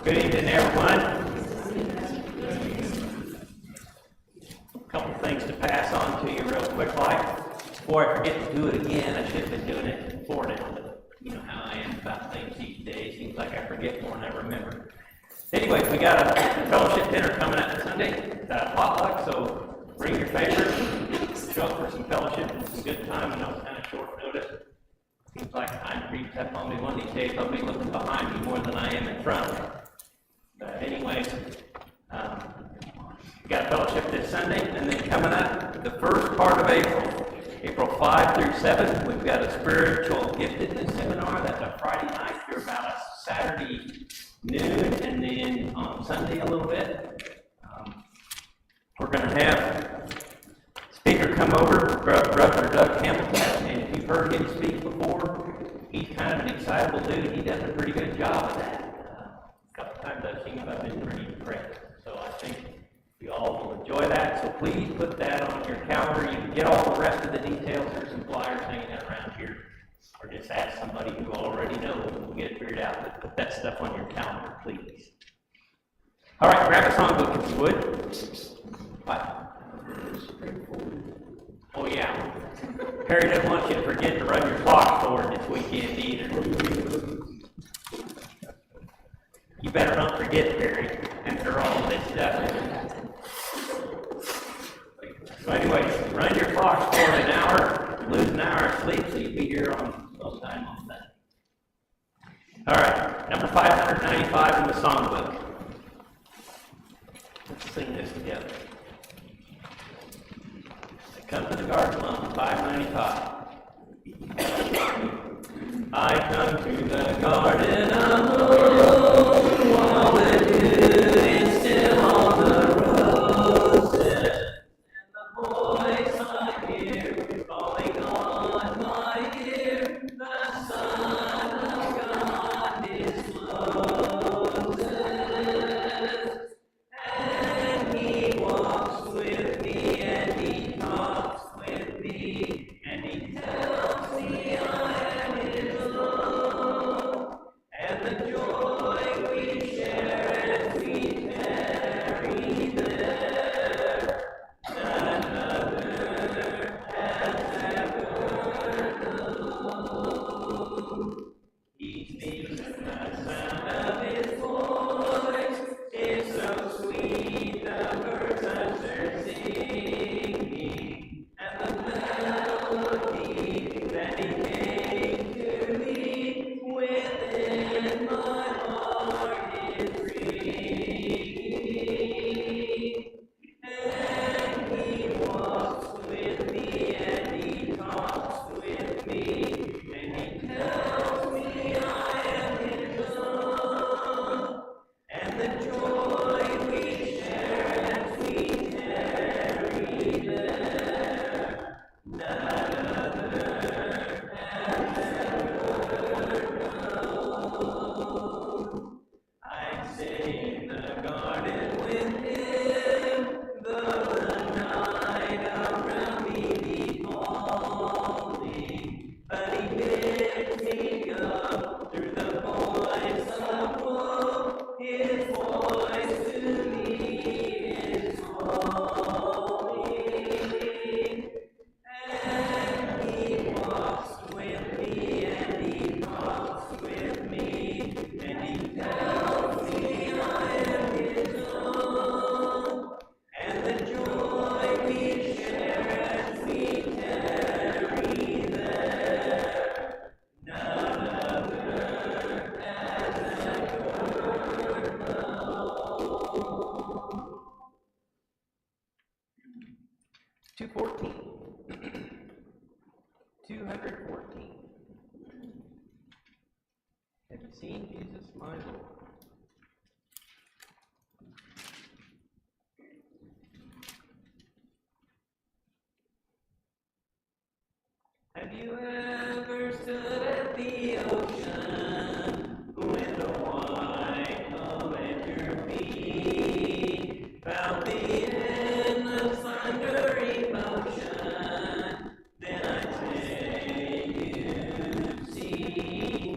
Good evening, everyone. A couple things to pass on to you real quick, before I forget to do it again. I should have been doing it before now, but you know how I am about things these days. Seems like I forget more than I remember. Anyways, we got a fellowship dinner coming up Sunday, potluck, so bring your favorites, show up for some fellowship and some good time. I know it's kind of short notice. Seems like time creeps up on me one of these days. I'll be looking behind me more than I am in front. But anyway, we got a fellowship this Sunday, and then coming up the first part of April 5 through 7, we've got a spiritual giftedness seminar. That's a Friday night through about a Saturday noon, and then on Sunday a little bit. We're going to have speaker come over, Brother Doug Hamilton, and if you've heard him speak before, he's kind of an excitable dude. He does a pretty good job of that. A couple times I've seen him, I've been pretty impressed. So I think you all will enjoy that. So please put that on your calendar. You can get all the rest of the details. There's some flyers hanging out around here. Or just ask somebody who already knows and we'll get it figured out. But put that stuff on your calendar, please. All right, grab a songbook if you would. What? Oh, yeah. Harry doesn't want you to forget to run your clock forward this weekend either. You better not forget, Harry, after all this stuff. So anyway, run your clock forward an hour, lose an hour of sleep, so you'll be here on sometime on that. All right, number 595 in the songbook. Let's sing this together. Come to the garden on 595. I come to the garden alone, while the dew is still on the roses, and the voice I hear calling on my ear, the Son of God discloses, and He walks with me, and He talks with me, and He tells me I am His own, and the joy we share as we tarry there, none other has ever known. He speaks, and the sound of His voice is so sweet, the birds are singing, and the melody that He came to me within my heart is ringing. And He walks with me, and He talks with me, and He tells me I am His own, and the joy we share as we tarry there, none other has ever known. I stay in the garden with Him, though the night around me be falling, but He bids me go through the voice of woe. His voice to me is calling, and He walks with me, and He talks with me, and He tells me I am His own, and the joy we share as we tarry there, none other has ever known. 214. 214. Have you seen Jesus, my Lord? Have you ever stood at the ocean with a white calm at your feet, felt the endless thundering motion? Then I say you've seen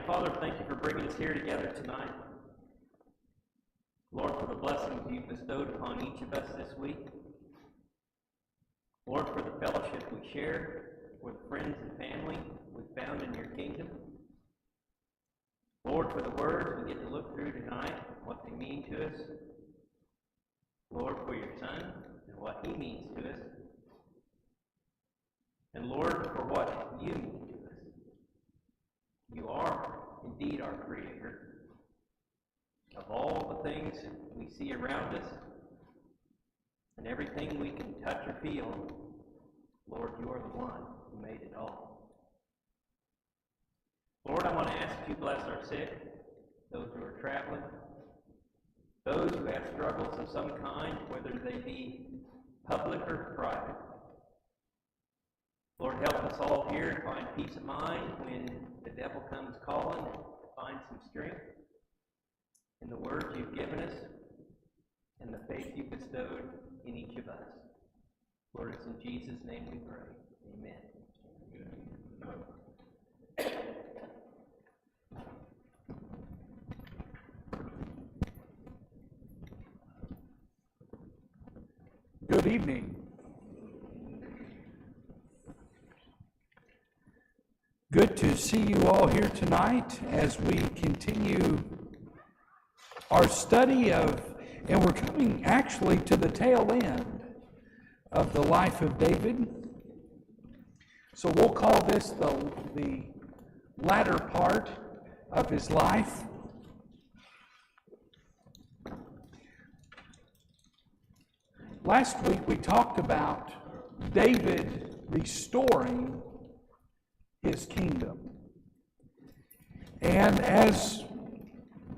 Father, thank you for bringing us here together tonight. Lord, for the blessings you've bestowed upon each of us this week. Lord, for the fellowship we share with friends and family we found in your kingdom. Lord, for the words we get to look through tonight, what they mean to us. Lord, for your Son and what he means to us. And Lord, for what you mean to us. You are indeed our Creator. Of all the things we see around us and everything we can touch or feel, Lord, you are the one who made it all. Lord, I want to ask you to bless our sick, those who are traveling, those who have struggles of some kind, whether they be public or private. Lord, help us all here to find peace of mind when the devil comes calling, to find some strength in the words you've given us and the faith you've bestowed in each of us. Lord, it's in Jesus' name we pray. Amen. Good evening. Good to see you all here tonight as we continue our study of, and we're coming actually to the tail end of the life of David. So we'll call this the latter part of his life. Last week we talked about David restoring his kingdom. And as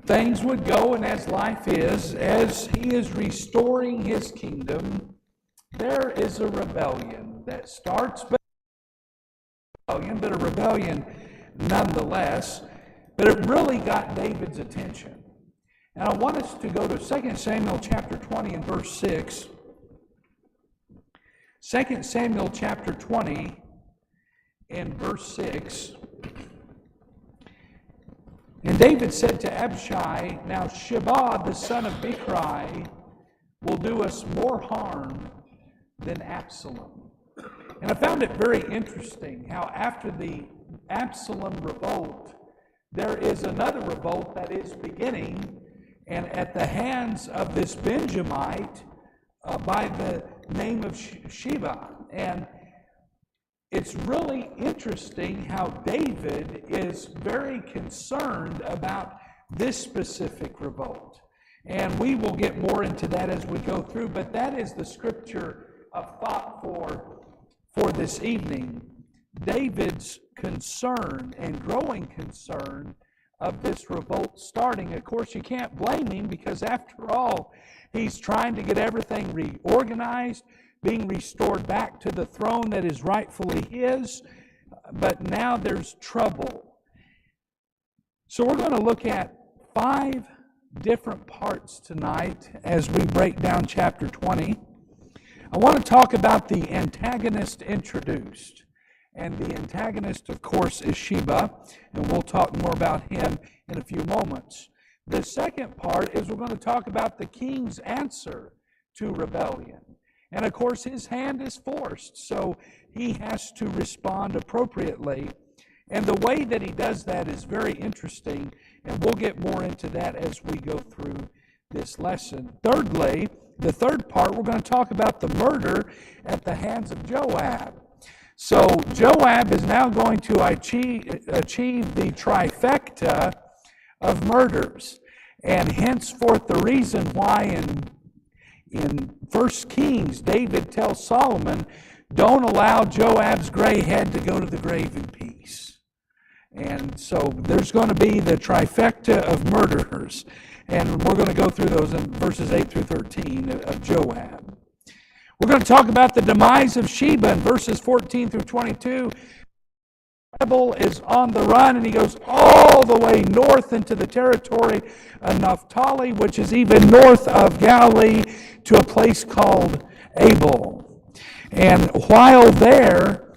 things would go and as life is, as he is restoring his kingdom, there is a rebellion that starts, but a rebellion nonetheless. But it really got David's attention. And I want us to go to 2 Samuel chapter 20 and verse 6. 2 Samuel chapter 20 and verse 6. And David said to Abishai, "Now Sheba, the son of Bichri, will do us more harm than Absalom." And I found it very interesting how after the Absalom revolt, there is another revolt that is beginning, and at the hands of this Benjamite by the name of Sheba. And it's really interesting how David is very concerned about this specific revolt. And we will get more into that as we go through, but that is the scripture of thought for this evening. David's concern and growing concern of this revolt starting. Of course, you can't blame him because after all, he's trying to get everything reorganized, being restored back to the throne that is rightfully his, but now there's trouble. So we're going to look at 5 different parts tonight as we break down chapter 20. I want to talk about the antagonist introduced. And the antagonist, of course, is Sheba, and we'll talk more about him in a few moments. The second part is we're going to talk about the king's answer to rebellion. And of course, his hand is forced, so he has to respond appropriately. And the way that he does that is very interesting, and we'll get more into that as we go through this lesson. Thirdly, the third part, we're going to talk about the murder at the hands of Joab. So Joab is now going to achieve the trifecta of murders. And henceforth the reason why in 1 Kings, David tells Solomon, don't allow Joab's gray head to go to the grave in peace. And so there's going to be the trifecta of murderers. And we're going to go through those in verses 8 through 13 of Joab. We're going to talk about the demise of Sheba in verses 14 through 22. The rebel is on the run, and he goes all the way north into the territory of Naphtali, which is even north of Galilee, to a place called Abel. And while there,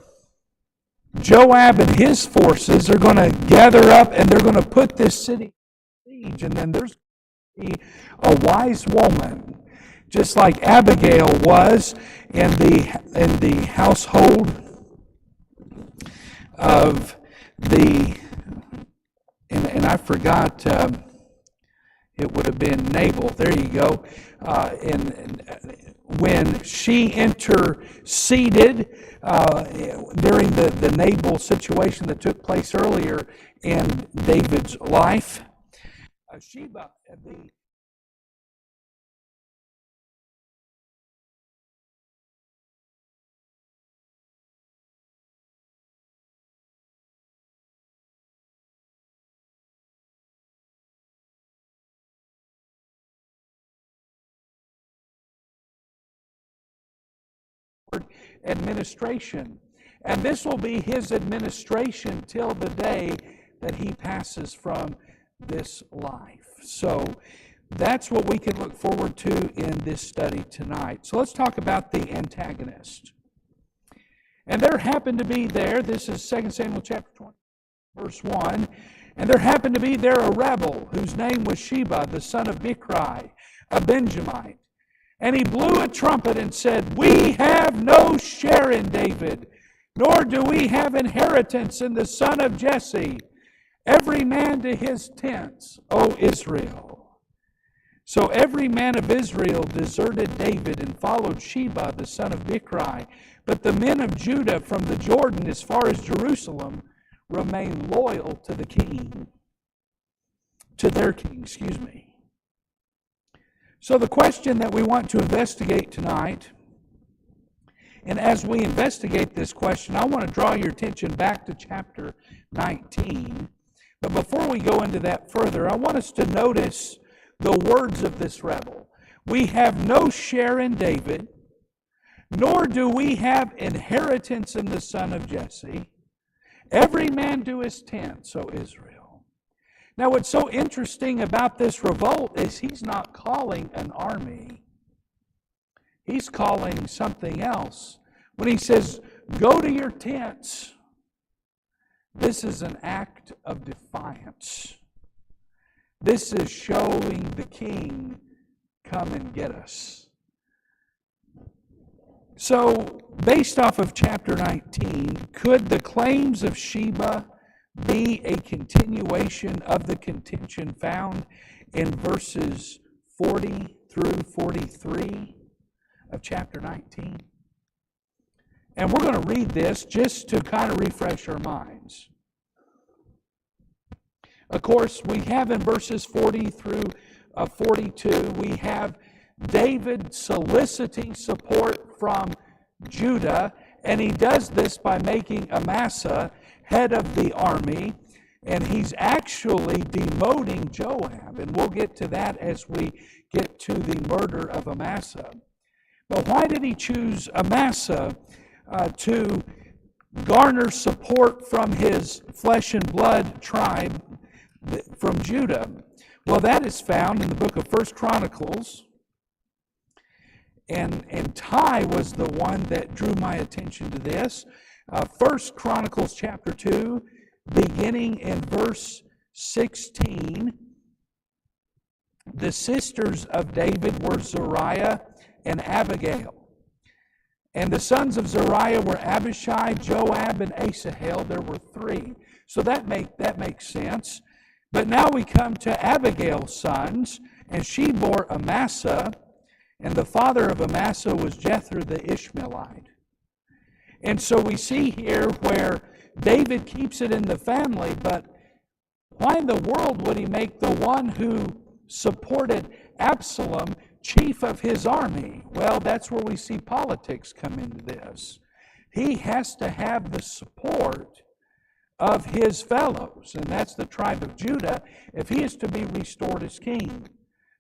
Joab and his forces are going to gather up and they're going to put this city in siege. And then there's going to be a wise woman, just like Abigail was in the household of the, and I forgot, it would have been Nabal. There you go. And when she interceded during the Nabal situation that took place earlier in David's life, Sheba, the administration. And this will be his administration till the day that he passes from this life. So that's what we can look forward to in this study tonight. So let's talk about the antagonist. And there happened to be there, this is 2 Samuel chapter 20, verse 1, and there happened to be there a rebel whose name was Sheba, the son of Bichri, a Benjamite. And he blew a trumpet and said, "We have no share in David, nor do we have inheritance in the son of Jesse. Every man to his tents, O Israel." So every man of Israel deserted David and followed Sheba, the son of Bichri. But the men of Judah from the Jordan as far as Jerusalem remained loyal to the king, to their king, So the question that we want to investigate tonight, and as we investigate this question, I want to draw your attention back to chapter 19. But before we go into that further, I want us to notice the words of this rebel. We have no share in David, nor do we have inheritance in the son of Jesse. Every man to his tent, O Israel. Now, what's so interesting about this revolt is he's not calling an army. He's calling something else. When he says, "Go to your tents," this is an act of defiance. This is showing the king, "Come and get us." So, based off of chapter 19, could the claims of Sheba be a continuation of the contention found in verses 40 through 43 of chapter 19? And we're going to read this just to kind of refresh our minds. Of course, we have in verses 40 through 42, we have David soliciting support from Judah, and he does this by making Amasa head of the army, and he's actually demoting Joab, and we'll get to that as we get to the murder of Amasa. But why did he choose Amasa to garner support from his flesh and blood tribe from Judah? Well, that is found in the book of 1 Chronicles, and Ty was the one that drew my attention to this. 1 Chronicles chapter 2, beginning in verse 16, the sisters of David were Zeruiah and Abigail. And the sons of Zeruiah were Abishai, Joab, and Asahel. There were three. So that makes sense. But now we come to Abigail's sons, and she bore Amasa, and the father of Amasa was Jethro the Ishmaelite. And so we see here where David keeps it in the family, but why in the world would he make the one who supported Absalom chief of his army? Well, that's where we see politics come into this. He has to have the support of his fellows, and that's the tribe of Judah, if he is to be restored as king.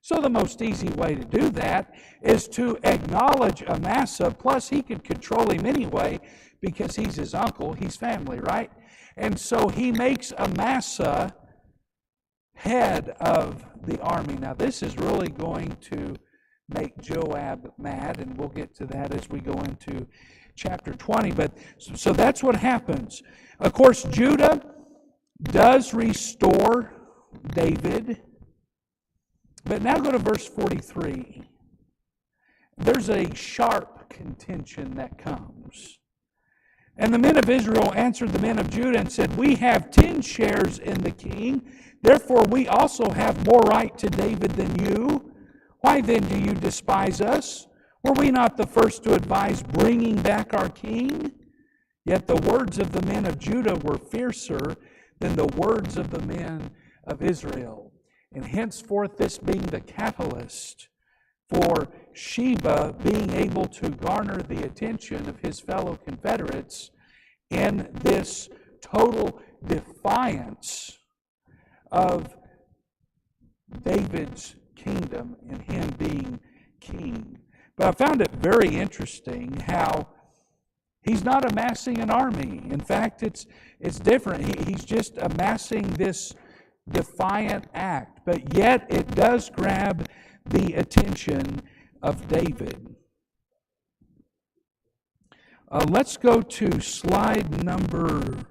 So the most easy way to do that is to acknowledge Amasa, plus he could control him anyway because he's his uncle, he's family, right? And so he makes Amasa head of the army. Now this is really going to make Joab mad, and we'll get to that as we go into chapter 20. But so that's what happens. Of course, Judah does restore David. But now go to verse 43. There's a sharp contention that comes. And the men of Israel answered the men of Judah and said, we have 10 shares in the king, therefore we also have more right to David than you. Why then do you despise us? Were we not the first to advise bringing back our king? Yet the words of the men of Judah were fiercer than the words of the men of Israel. And henceforth this being the catalyst for Sheba being able to garner the attention of his fellow Confederates in this total defiance of David's kingdom and him being king. But I found it very interesting how he's not amassing an army. In fact, it's different. He's just amassing this defiant act, but yet it does grab the attention of David. Let's go to slide number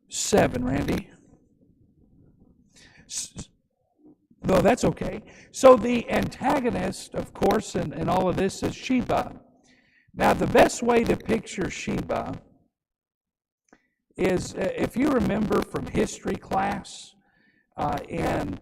7, Randy. No, that's okay. So the antagonist, of course, in all of this is Sheba. Now, the best way to picture Sheba is, if you remember from history class, and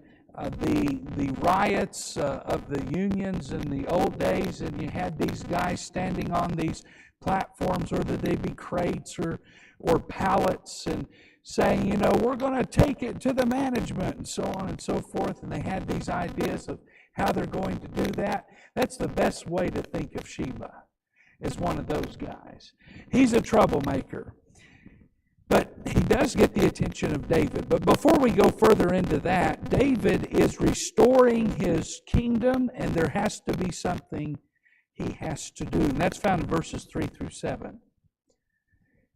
the riots of the unions in the old days, and you had these guys standing on these platforms, whether they be crates or pallets, and saying, we're going to take it to the management, and so on and so forth, and they had these ideas of how they're going to do that. That's the best way to think of Sheba, as one of those guys. He's a troublemaker. But he does get the attention of David. But before we go further into that, David is restoring his kingdom, and there has to be something he has to do. And that's found in verses 3 through 7.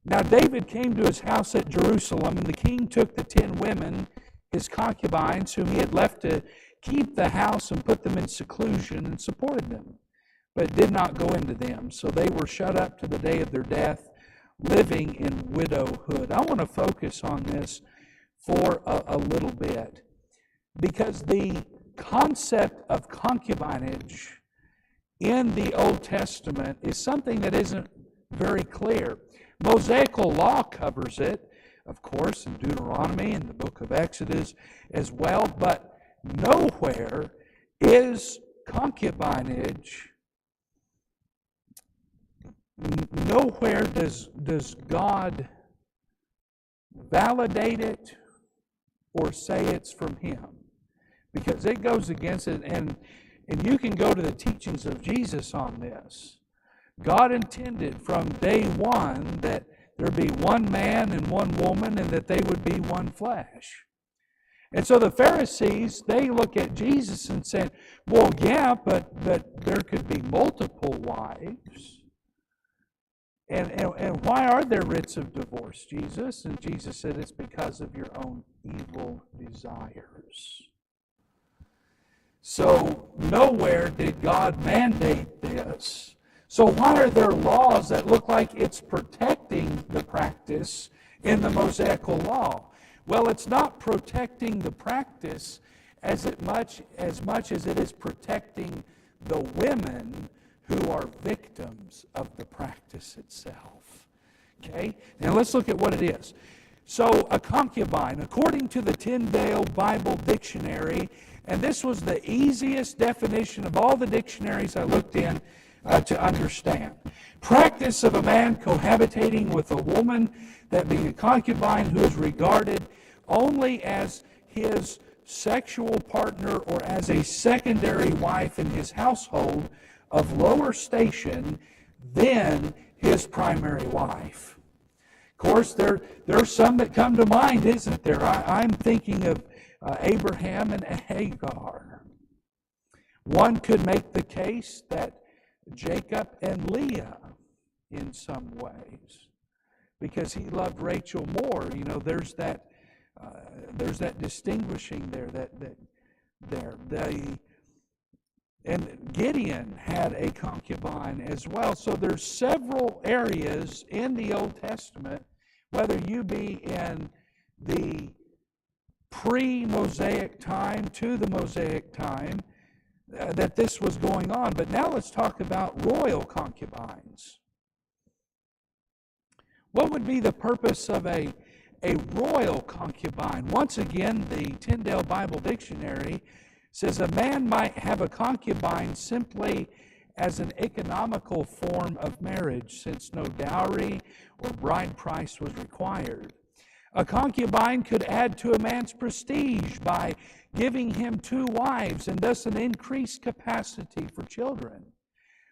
Now David came to his house at Jerusalem, and the king took the 10 women, his concubines, whom he had left to keep the house and put them in seclusion, and supported them, but did not go into them. So they were shut up to the day of their death, living in widowhood. I want to focus on this for a little bit, because the concept of concubinage in the Old Testament is something that isn't very clear. Mosaical law covers it, of course, in Deuteronomy and the book of Exodus as well, but nowhere is concubinage. Nowhere does God validate it or say it's from Him, because it goes against it. And you can go to the teachings of Jesus on this. God intended from day one that there be one man and one woman, and that they would be one flesh. And so the Pharisees, they look at Jesus and say, well, yeah, but there could be multiple wives. And why are there writs of divorce, Jesus? And Jesus said, it's because of your own evil desires. So nowhere did God mandate this. So why are there laws that look like it's protecting the practice in the Mosaical law? Well, it's not protecting the practice as much as it is protecting the women who are victims of the practice itself. Okay? Now let's look at what it is. So a concubine, according to the Tyndale Bible Dictionary, and this was the easiest definition of all the dictionaries I looked in to understand. Practice of a man cohabitating with a woman, that being a concubine, who is regarded only as his sexual partner or as a secondary wife in his household, of lower station than his primary wife. Of course, there are some that come to mind, isn't there? I'm thinking of Abraham and Hagar. One could make the case that Jacob and Leah, in some ways, because he loved Rachel more. There's that distinguishing there. And Gideon had a concubine as well. So there's several areas in the Old Testament, whether you be in the pre-Mosaic time to the Mosaic time, that this was going on. But now let's talk about royal concubines. What would be the purpose of a royal concubine? Once again, the Tyndale Bible Dictionary says a man might have a concubine simply as an economical form of marriage, since no dowry or bride price was required. A concubine could add to a man's prestige by giving him 2 wives and thus an increased capacity for children.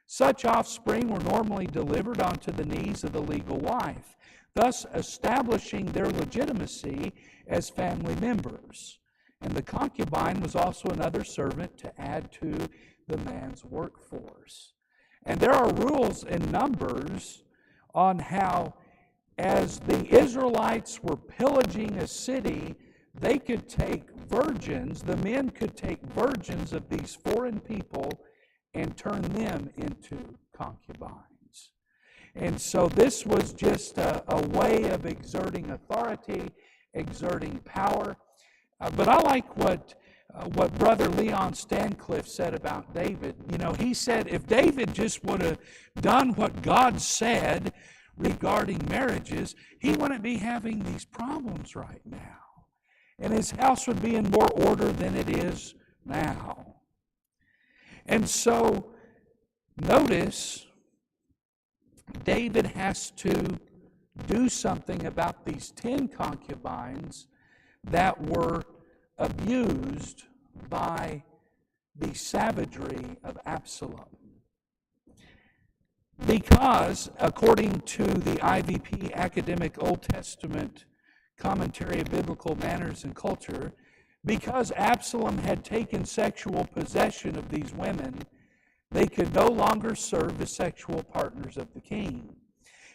Such offspring were normally delivered onto the knees of the legal wife, thus establishing their legitimacy as family members. And the concubine was also another servant to add to the man's workforce. And there are rules in Numbers on how, as the Israelites were pillaging a city, they could take virgins, the men could take virgins of these foreign people and turn them into concubines. And so this was just a way of exerting authority, exerting power. But I like what Brother Leon Stancliffe said about David. You know, he said if David just would have done what God said regarding marriages, he wouldn't be having these problems right now. And his house would be in more order than it is now. And so, notice, David has to do something about these 10 concubines that were abused by the savagery of Absalom. Because, according to the IVP Academic Old Testament Commentary of Biblical Manners and Culture, because Absalom had taken sexual possession of these women, they could no longer serve as sexual partners of the king.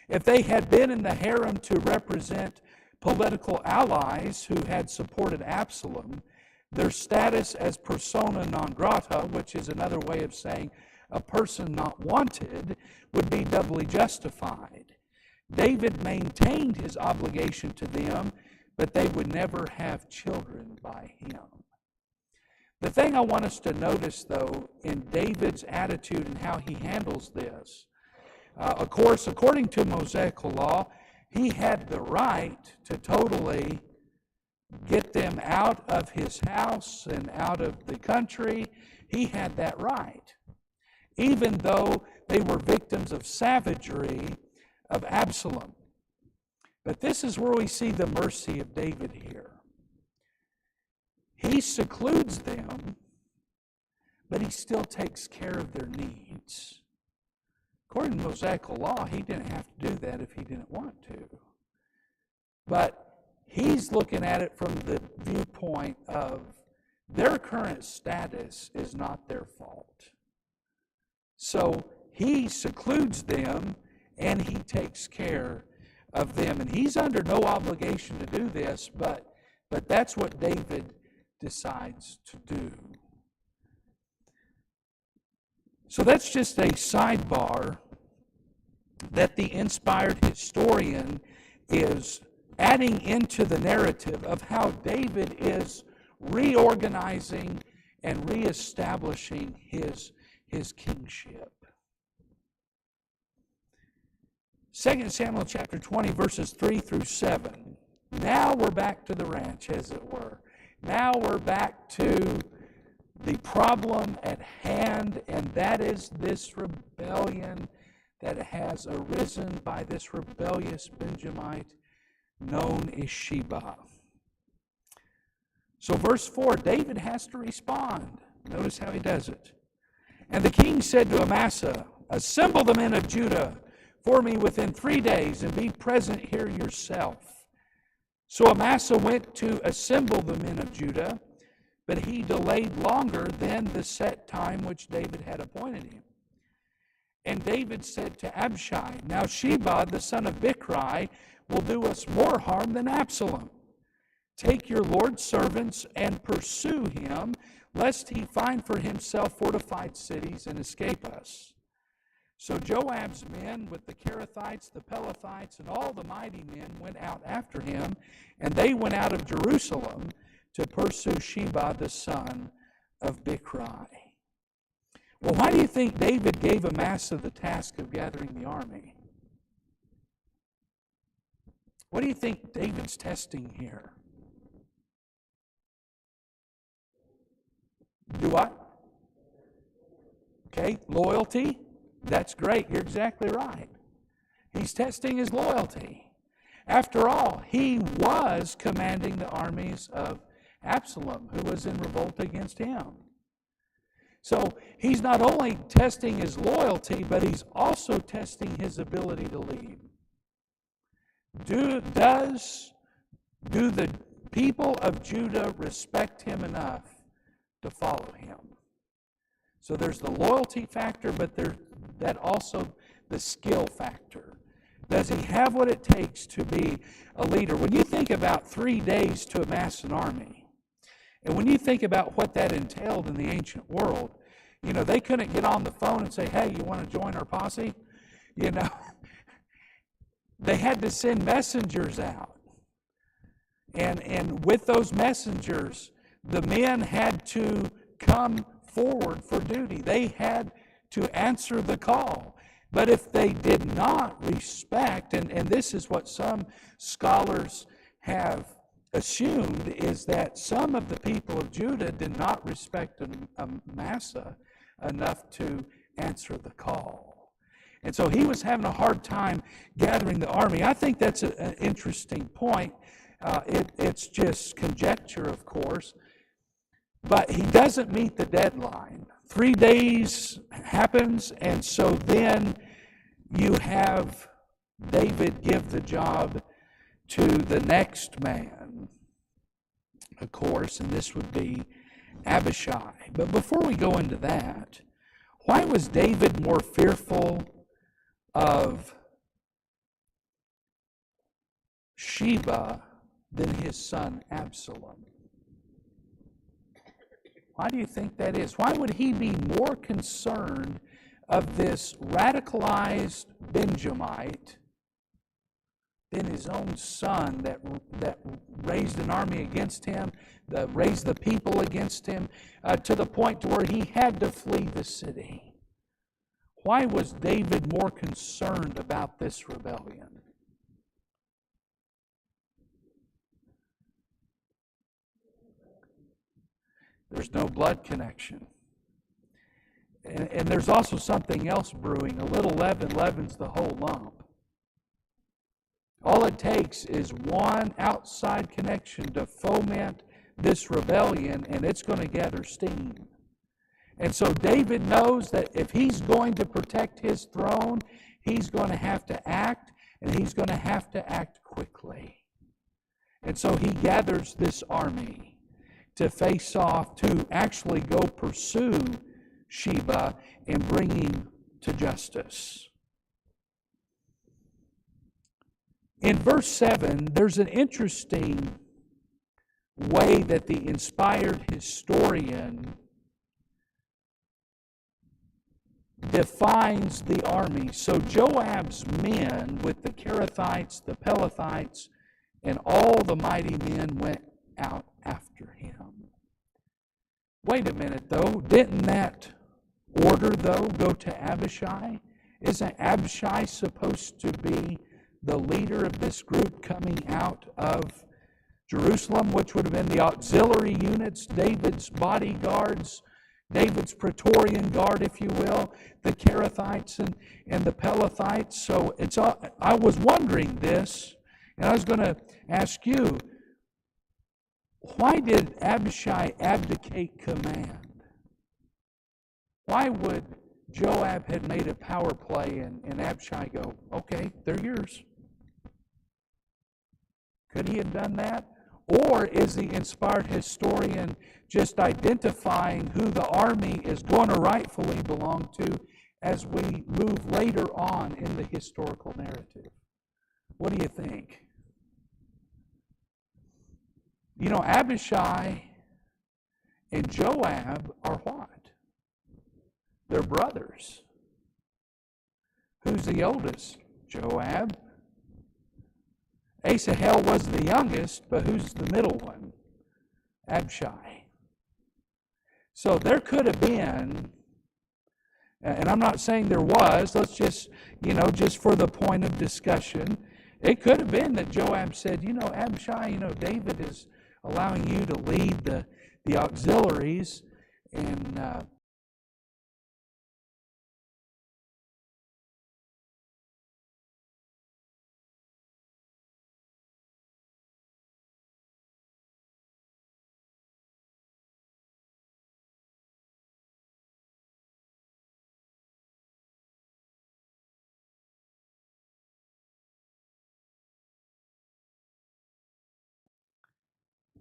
If they had been in the harem to represent political allies who had supported Absalom, their status as persona non grata, which is another way of saying a person not wanted, would be doubly justified. David maintained his obligation to them, but they would never have children by him. The thing I want us to notice, though, in David's attitude and how he handles this, of course, according to Mosaical law, he had the right to totally get them out of his house and out of the country. He had that right, even though they were victims of savagery of Absalom. But this is where we see the mercy of David here. He secludes them, but he still takes care of their needs. According to Mosaical law, he didn't have to do that if he didn't want to. But he's looking at it from the viewpoint of their current status is not their fault. So he secludes them and he takes care of them. And he's under no obligation to do this, but that's what David decides to do. So that's just a sidebar that the inspired historian is adding into the narrative of how David is reorganizing and reestablishing his kingship. 2 Samuel chapter 20, verses 3 through 7. Now we're back to the ranch, as it were. Now we're back to the problem at hand, and that is this rebellion that has arisen by this rebellious Benjamite known as Sheba. So verse 4, David has to respond. Notice how he does it. And the king said to Amasa, assemble the men of Judah for me within 3 days, and be present here yourself. So Amasa went to assemble the men of Judah, but he delayed longer than the set time which David had appointed him. And David said to Abishai, now Sheba, the son of Bichri, will do us more harm than Absalom. take your Lord's servants and pursue him, lest he find for himself fortified cities and escape us. So Joab's men with the Kerethites, the Pelethites, and all the mighty men went out after him, and they went out of Jerusalem to pursue Sheba the son of Bichri. Well, why do you think David gave Amasa the task of gathering the army? What do you think David's testing here? Do what? Okay, loyalty. That's great. You're exactly right. He's testing his loyalty. After all, he was commanding the armies of Absalom, who was in revolt against him. So he's not only testing his loyalty, but he's also testing his ability to lead. Do the people of Judah respect him enough to follow him? So there's the loyalty factor, but there's that also the skill factor. Does he have what it takes to be a leader? When you think about 3 days to amass an army, and when you think about what that entailed in the ancient world, you know, they couldn't get on the phone and say, hey, you want to join our posse? You know, they had to send messengers out. And with those messengers, the men had to come forward for duty. They had to answer the call. But if they did not respect, and this is what some scholars have assumed, is that some of the people of Judah did not respect Amasa enough to answer the call. And so he was having a hard time gathering the army. I think that's an interesting point. It's just conjecture, of course. But he doesn't meet the deadline. 3 days happens, and so then you have David give the job to the next man, of course, and this would be Abishai. But before we go into that, why was David more fearful of Sheba than his son Absalom? Why do you think that is? Why would he be more concerned of this radicalized Benjamite than his own son that raised an army against him, that raised the people against him, to the point to where he had to flee the city? Why was David more concerned about this rebellion? There's no blood connection. And there's also something else brewing. A little leaven leavens the whole lump. All it takes is one outside connection to foment this rebellion, and it's going to gather steam. And so David knows that if he's going to protect his throne, he's going to have to act, and he's going to have to act quickly. And so he gathers this army to face off, to actually go pursue Sheba and bring him to justice. In verse 7, there's an interesting way that the inspired historian defines the army. So Joab's men with the Kerethites, the Pelethites, and all the mighty men went out after him. Wait a minute, though. Didn't that order, though, go to Abishai? Isn't Abishai supposed to be the leader of this group coming out of Jerusalem, which would have been the auxiliary units, David's bodyguards, David's Praetorian Guard, if you will, the Kerethites and the Pelethites? So I was wondering this, and I was going to ask you, why did Abishai abdicate command? Why would Joab had made a power play and Abishai go, okay, they're yours? Could he have done that? Or is the inspired historian just identifying who the army is going to rightfully belong to as we move later on in the historical narrative? What do you think? You know, Abishai and Joab are what? They're brothers. Who's the oldest? Joab. Asahel was the youngest, but who's the middle one? Abishai. So there could have been, and I'm not saying there was, let's just, just for the point of discussion, it could have been that Joab said, Abishai, David is allowing you to lead the auxiliaries, and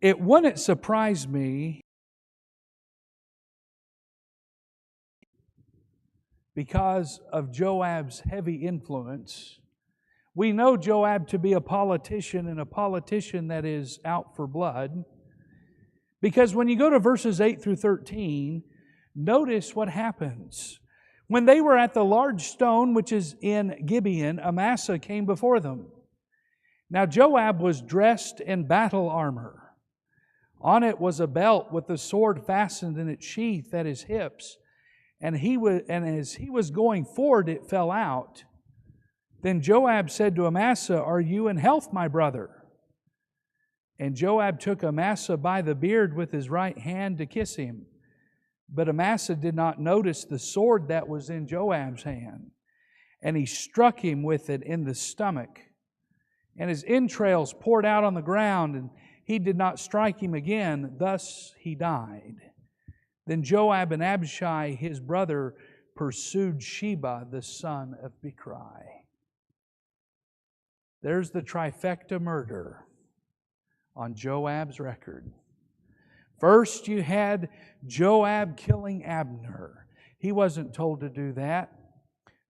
it wouldn't surprise me because of Joab's heavy influence. We know Joab to be a politician, and a politician that is out for blood. Because when you go to verses 8 through 13, notice what happens. When they were at the large stone which is in Gibeon, Amasa came before them. Now Joab was dressed in battle armor. On it was a belt with a sword fastened in its sheath at his hips. And as he was going forward, it fell out. Then Joab said to Amasa, "Are you in health, my brother?" And Joab took Amasa by the beard with his right hand to kiss him. But Amasa did not notice the sword that was in Joab's hand. And he struck him with it in the stomach. And his entrails poured out on the ground, and he did not strike him again. Thus he died. Then Joab and Abishai, his brother, pursued Sheba, the son of Bichri. There's the trifecta murder on Joab's record. First, you had Joab killing Abner. He wasn't told to do that.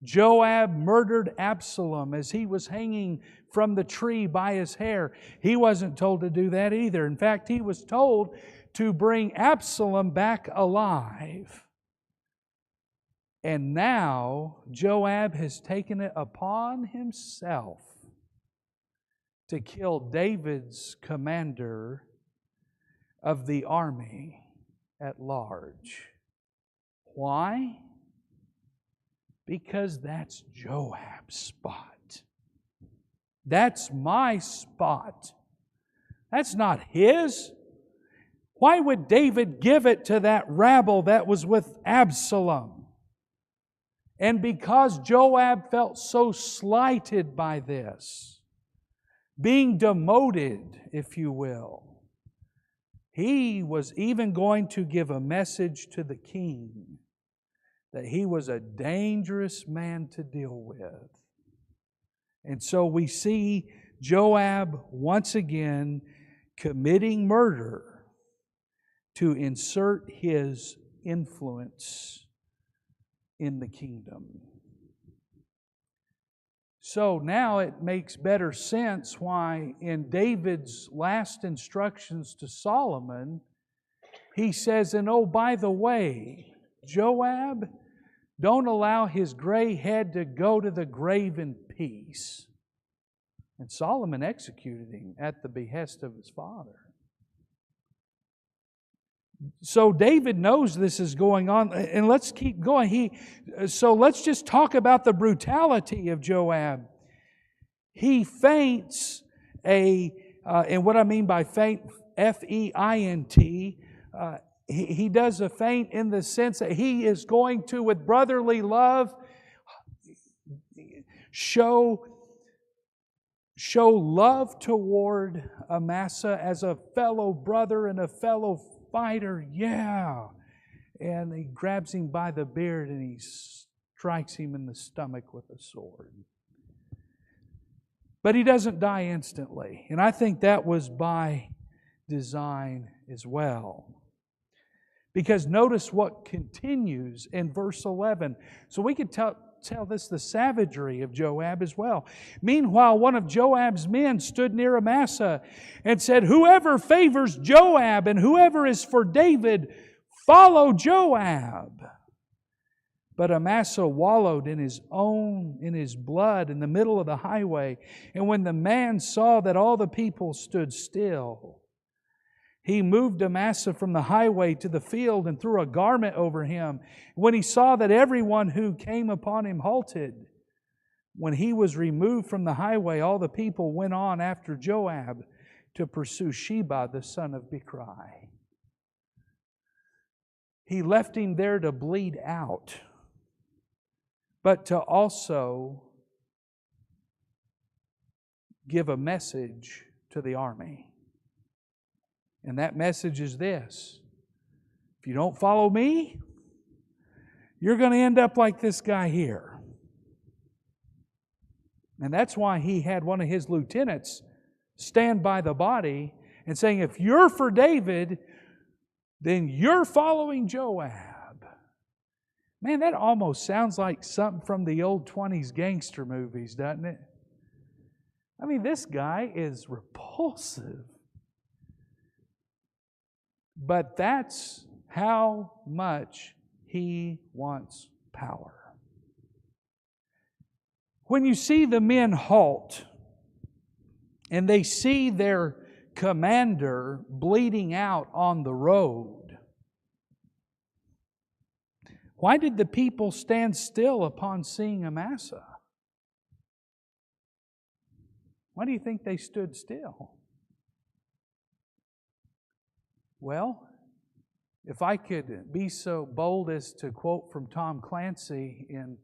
Joab murdered Absalom as he was hanging from the tree by his hair. He wasn't told to do that either. In fact, he was told to bring Absalom back alive. And now Joab has taken it upon himself to kill David's commander of the army at large. Why? Because that's Joab's spot. That's my spot. That's not his. Why would David give it to that rabble that was with Absalom? And because Joab felt so slighted by this, being demoted, if you will, he was even going to give a message to the king that he was a dangerous man to deal with. And so we see Joab once again committing murder to insert his influence in the kingdom. So now it makes better sense why in David's last instructions to Solomon, he says, and oh, by the way, Joab, don't allow his gray head to go to the grave in peace. And Solomon executed him at the behest of his father. So David knows this is going on, and let's keep going. So let's just talk about the brutality of Joab. He feints and what I mean by feint, F-E-I-N-T, he does a feint in the sense that he is going to, with brotherly love, show love toward Amasa as a fellow brother and a fellow fighter, yeah. And he grabs him by the beard and he strikes him in the stomach with a sword. But he doesn't die instantly. And I think that was by design as well. Because notice what continues in verse 11. So we could tell this the savagery of Joab as well. Meanwhile, one of Joab's men stood near Amasa and said, "Whoever favors Joab and whoever is for David, follow Joab." But Amasa wallowed in his blood in the middle of the highway. And when the man saw that all the people stood still, he moved Amasa from the highway to the field and threw a garment over him. When he saw that everyone who came upon him halted, when he was removed from the highway, all the people went on after Joab to pursue Sheba, the son of Bichri. He left him there to bleed out, but to also give a message to the army. And that message is this: if you don't follow me, you're going to end up like this guy here. And that's why he had one of his lieutenants stand by the body and saying, if you're for David, then you're following Joab. Man, that almost sounds like something from the old 20s gangster movies, doesn't it? I mean, this guy is repulsive. But that's how much he wants power. When you see the men halt and they see their commander bleeding out on the road, why did the people stand still upon seeing Amasa? Why do you think they stood still? Well, if I could be so bold as to quote from Tom Clancy in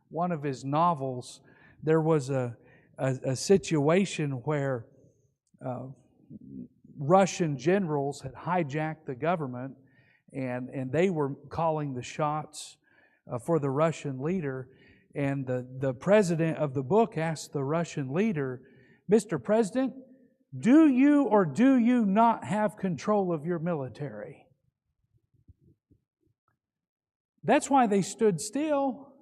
one of his novels, there was a situation where Russian generals had hijacked the government and they were calling the shots for the Russian leader. And the president of the book asked the Russian leader, "Mr. President, do you or do you not have control of your military?" That's why they stood still.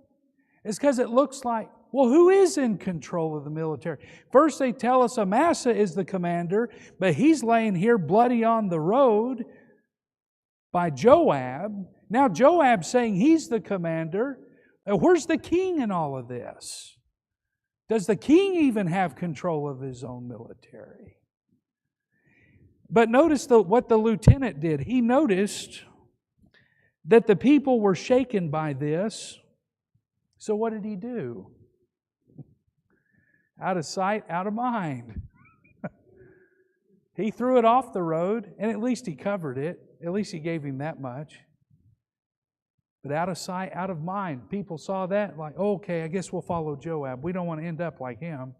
It's because it looks like, well, who is in control of the military? First they tell us Amasa is the commander, but he's laying here bloody on the road by Joab. Now Joab's saying he's the commander. Where's the king in all of this? Does the king even have control of his own military? But notice what the lieutenant did. He noticed that the people were shaken by this. So what did he do? Out of sight, out of mind. He threw it off the road, and at least he covered it. At least he gave him that much. But out of sight, out of mind. People saw that like, oh, okay, I guess we'll follow Joab. We don't want to end up like him.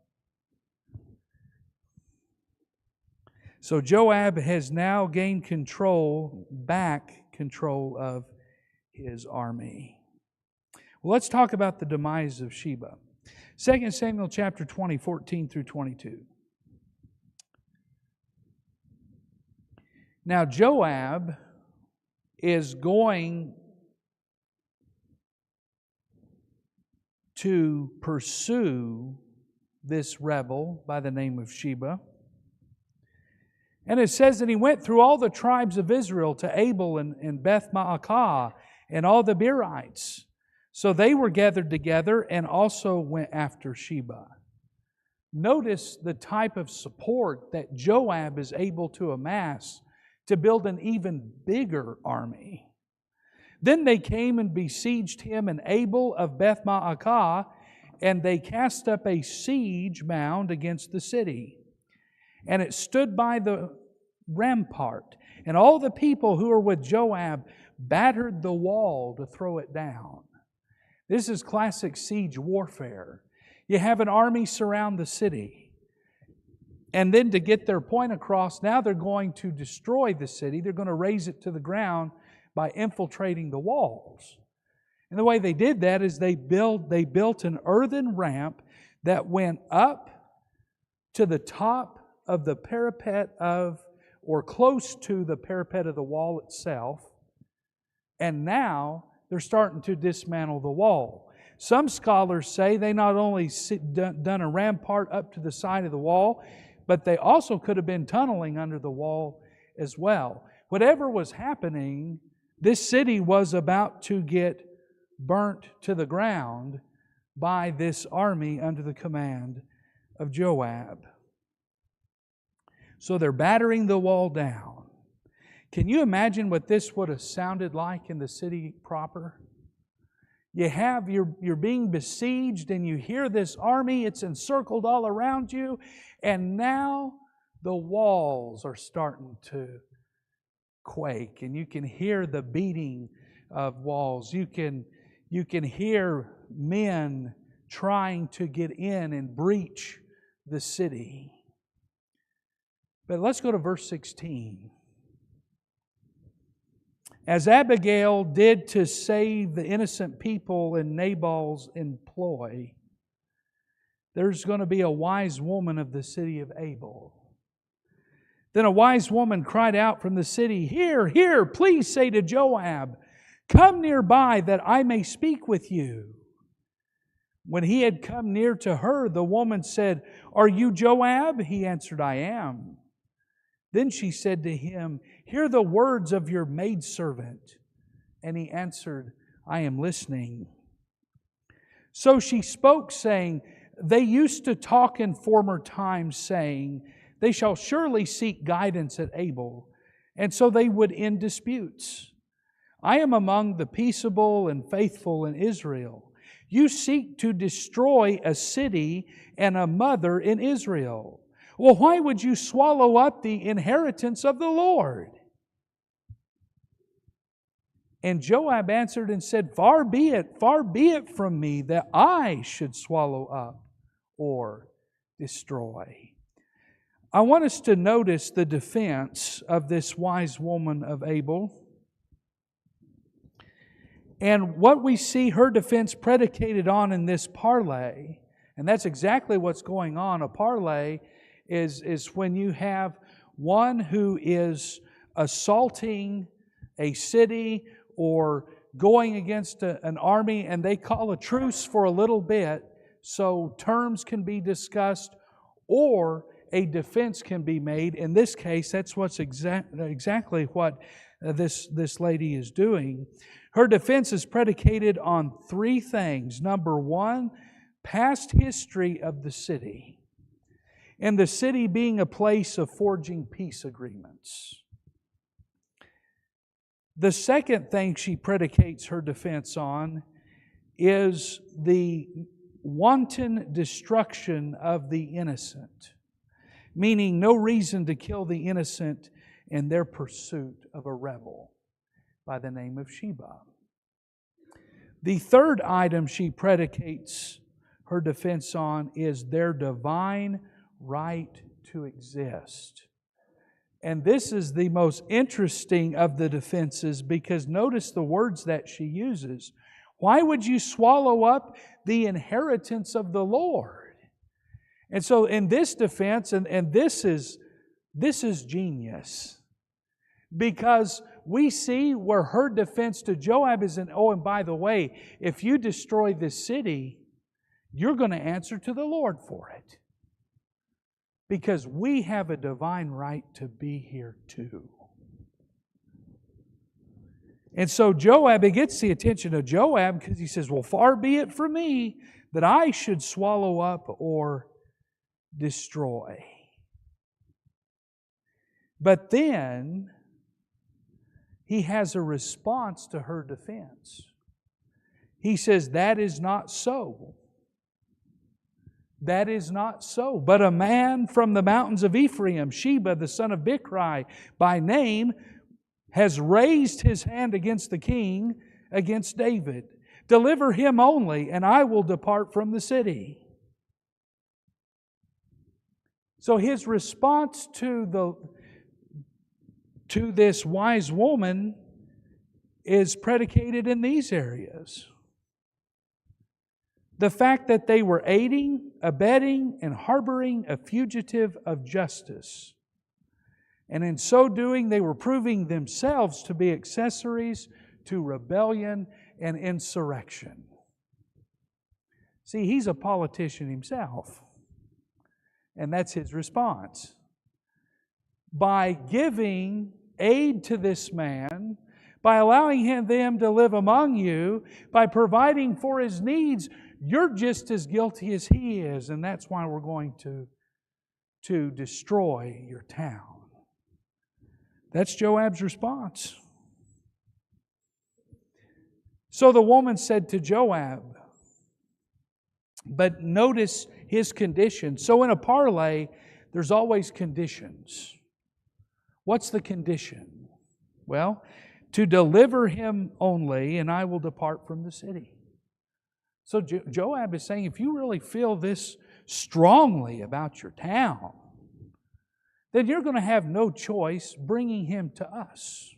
So Joab has now gained back control of his army. Well, let's talk about the demise of Sheba. 2 Samuel chapter 20, 14 through 22. Now Joab is going to pursue this rebel by the name of Sheba. And it says that he went through all the tribes of Israel to Abel and Beth Maacah and all the Berites. So they were gathered together and also went after Sheba. Notice the type of support that Joab is able to amass to build an even bigger army. Then they came and besieged him in Abel of Beth Maacah, and they cast up a siege mound against the city. And it stood by the rampart. And all the people who were with Joab battered the wall to throw it down. This is classic siege warfare. You have an army surround the city. And then to get their point across, now they're going to destroy the city. They're going to raze it to the ground by infiltrating the walls. And the way they did that is they built an earthen ramp that went up to the top of the parapet or close to the parapet of the wall itself. And now they're starting to dismantle the wall. Some scholars say they not only done a rampart up to the side of the wall, but they also could have been tunneling under the wall as well. Whatever was happening, this city was about to get burnt to the ground by this army under the command of Joab. So they're battering the wall down. Can you imagine what this would have sounded like in the city proper? You're being besieged and you hear this army, it's encircled all around you, and now the walls are starting to quake, and you can hear the beating of walls. You can hear men trying to get in and breach the city. But let's go to verse 16. As Abigail did to save the innocent people in Nabal's employ, there's going to be a wise woman of the city of Abel. Then a wise woman cried out from the city, "Here, here, please say to Joab, come nearby that I may speak with you." When he had come near to her, the woman said, "Are you Joab?" He answered, "I am." Then she said to him, "Hear the words of your maidservant." And he answered, "I am listening." So she spoke, saying, "They used to talk in former times, saying, they shall surely seek guidance at Abel, and so they would end disputes. I am among the peaceable and faithful in Israel. You seek to destroy a city and a mother in Israel. Well, why would you swallow up the inheritance of the Lord?" And Joab answered and said, far be it from me that I should swallow up or destroy." I want us to notice the defense of this wise woman of Abel. And what we see her defense predicated on in this parlay, and that's exactly what's going on. A parlay is when you have one who is assaulting a city or going against an army, and they call a truce for a little bit so terms can be discussed or a defense can be made. In this case, that's what's exactly what this lady is doing. Her defense is predicated on three things. Number one, past history of the city, and the city being a place of forging peace agreements. The second thing she predicates her defense on is the wanton destruction of the innocent, meaning no reason to kill the innocent in their pursuit of a rebel by the name of Sheba. The third item she predicates her defense on is their divine right to exist. And this is the most interesting of the defenses, because notice the words that she uses. Why would you swallow up the inheritance of the Lord? And so in this defense, and this is genius, because we see where her defense to Joab is, and by the way, if you destroy this city, you're going to answer to the Lord for it. Because we have a divine right to be here too. And so Joab, it gets the attention of Joab because he says, well, far be it from me that I should swallow up or destroy. But then he has a response to her defense. He says, that is not so. That is not so. But a man from the mountains of Ephraim, Sheba, the son of Bichri, by name, has raised his hand against the king, against David. Deliver him only, and I will depart from the city. So his response to this wise woman is predicated in these areas. The fact that they were aiding, abetting, and harboring a fugitive of justice. And in so doing, they were proving themselves to be accessories to rebellion and insurrection. See, he's a politician himself. And that's his response. By giving aid to this man, by allowing them to live among you, by providing for his needs, you're just as guilty as he is, and that's why we're going to destroy your town. That's Joab's response. So the woman said to Joab, but notice his condition. So in a parlay, there's always conditions. What's the condition? Well, to deliver him only, and I will depart from the city. So Joab is saying, if you really feel this strongly about your town, then you're going to have no choice bringing him to us.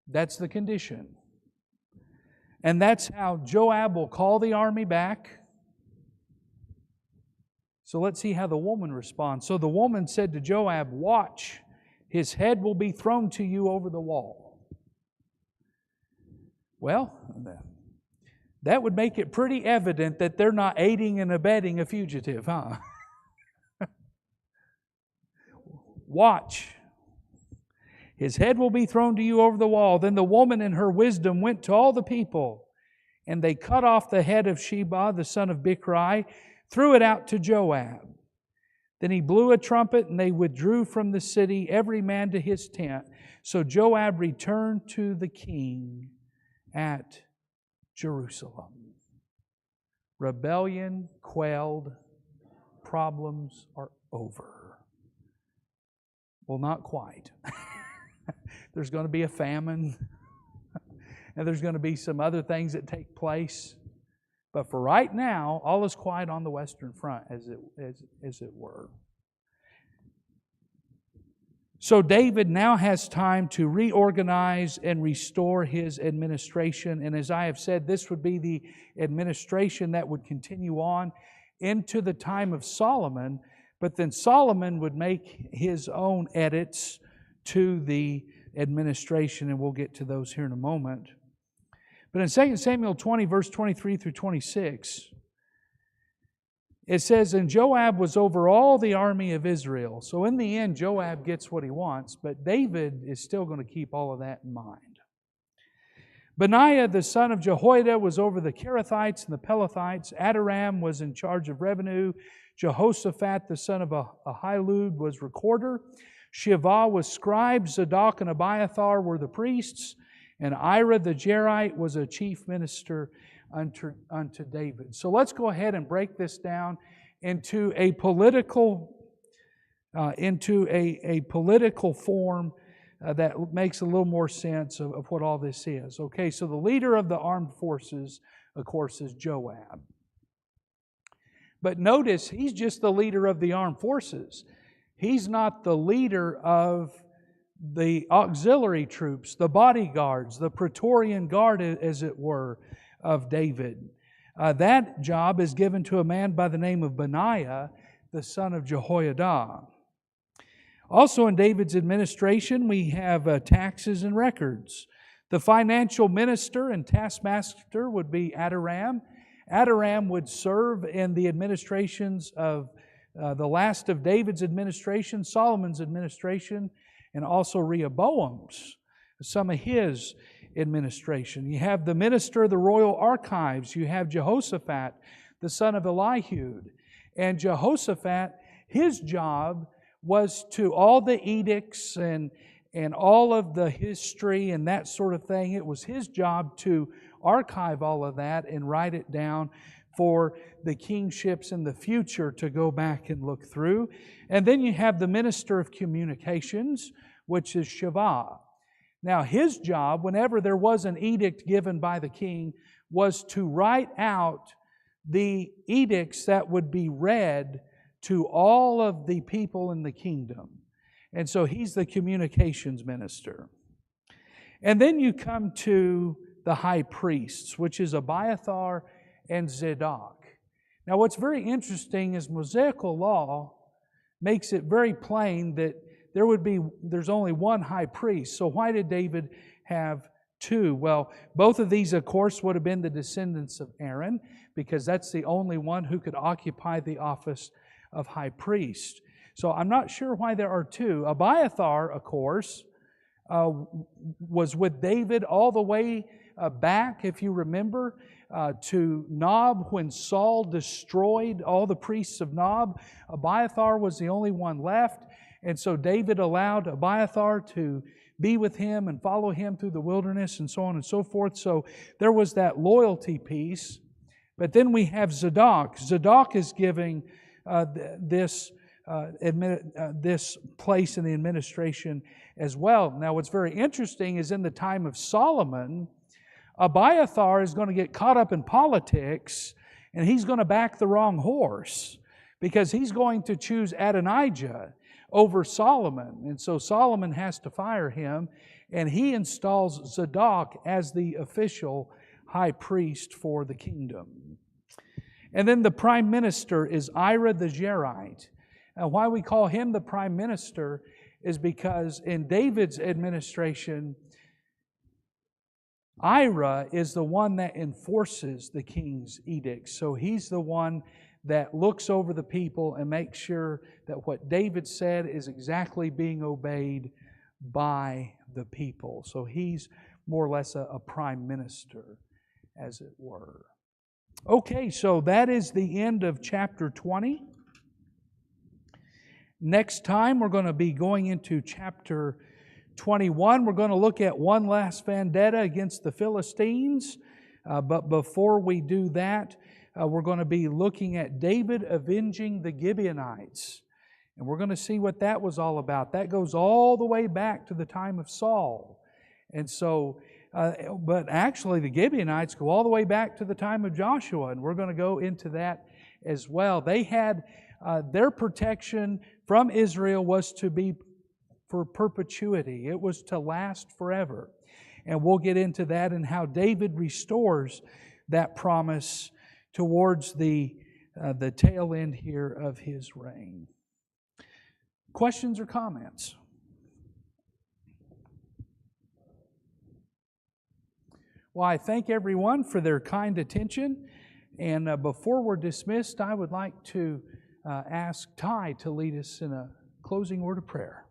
That's the condition. And that's how Joab will call the army back. So let's see how the woman responds. So the woman said to Joab, watch, his head will be thrown to you over the wall. Well, that would make it pretty evident that they're not aiding and abetting a fugitive, huh? Watch. His head will be thrown to you over the wall. Then the woman in her wisdom went to all the people, and they cut off the head of Sheba, the son of Bichri, threw it out to Joab. Then he blew a trumpet, and they withdrew from the city, every man to his tent. So Joab returned to the king at Jerusalem. Rebellion quelled, problems are over. Well, not quite. There's going to be a famine, and there's going to be some other things that take place. But for right now, all is quiet on the Western Front, as it were. So David now has time to reorganize and restore his administration. And as I have said, this would be the administration that would continue on into the time of Solomon. But then Solomon would make his own edits to the administration, and we'll get to those here in a moment. But in 2 Samuel 20, verse 23 through 26, it says, and Joab was over all the army of Israel. So in the end, Joab gets what he wants, but David is still going to keep all of that in mind. Benaiah, the son of Jehoiada, was over the Kerethites and the Pelethites. Adoram was in charge of revenue. Jehoshaphat, the son of Ahilud, was recorder. Shiva was scribe. Zadok and Abiathar were the priests. And Ira the Jerite was a chief minister unto David. So let's go ahead and break this down into a political form that makes a little more sense of what all this is. Okay, so the leader of the armed forces, of course, is Joab. But notice, he's just the leader of the armed forces. He's not the leader of the auxiliary troops, the bodyguards, the Praetorian Guard, as it were, of David. That job is given to a man by the name of Benaiah, the son of Jehoiada. Also in David's administration, we have taxes and records. The financial minister and taskmaster would be Adoram. Adoram would serve in the administrations of the last of David's administration, Solomon's administration, and also Rehoboam's, some of his administration. You have the minister of the royal archives. You have Jehoshaphat, the son of Elihud. And Jehoshaphat, his job was to all the edicts and all of the history and that sort of thing. It was his job to archive all of that and write it down for the kingships in the future to go back and look through. And then you have the minister of communications, which is Shiva. Now his job, whenever there was an edict given by the king, was to write out the edicts that would be read to all of the people in the kingdom. And so he's the communications minister. And then you come to the high priests, which is Abiathar and Zadok. Now what's very interesting is Mosaical law makes it very plain that there's only one high priest. So why did David have two? Well, both of these, of course, would have been the descendants of Aaron, because that's the only one who could occupy the office of high priest. So I'm not sure why there are two. Abiathar, of course, was with David all the way back, if you remember, to Nob when Saul destroyed all the priests of Nob. Abiathar was the only one left, and so David allowed Abiathar to be with him and follow him through the wilderness and so on and so forth. So there was that loyalty piece. But then we have Zadok. Zadok is giving this place in the administration as well. Now, what's very interesting is in the time of Solomon, Abiathar is going to get caught up in politics, and he's going to back the wrong horse, because he's going to choose Adonijah over Solomon. And so Solomon has to fire him, and he installs Zadok as the official high priest for the kingdom. And then the prime minister is Ira the Jezreelite. Now, why we call him the prime minister is because in David's administration, Ira is the one that enforces the king's edicts. So he's the one that looks over the people and makes sure that what David said is exactly being obeyed by the people. So he's more or less a prime minister, as it were. Okay, so that is the end of chapter 20. Next time we're going to be going into chapter 21. We're going to look at one last vendetta against the Philistines. But before we do that, we're going to be looking at David avenging the Gibeonites. And we're going to see what that was all about. That goes all the way back to the time of Saul. And so, but actually the Gibeonites go all the way back to the time of Joshua. And we're going to go into that as well. They had their protection from Israel was to be for perpetuity. It was to last forever. And we'll get into that and how David restores that promise towards the tail end here of his reign. Questions or comments? Well, I thank everyone for their kind attention. And before we're dismissed, I would like to ask Ty to lead us in a closing word of prayer.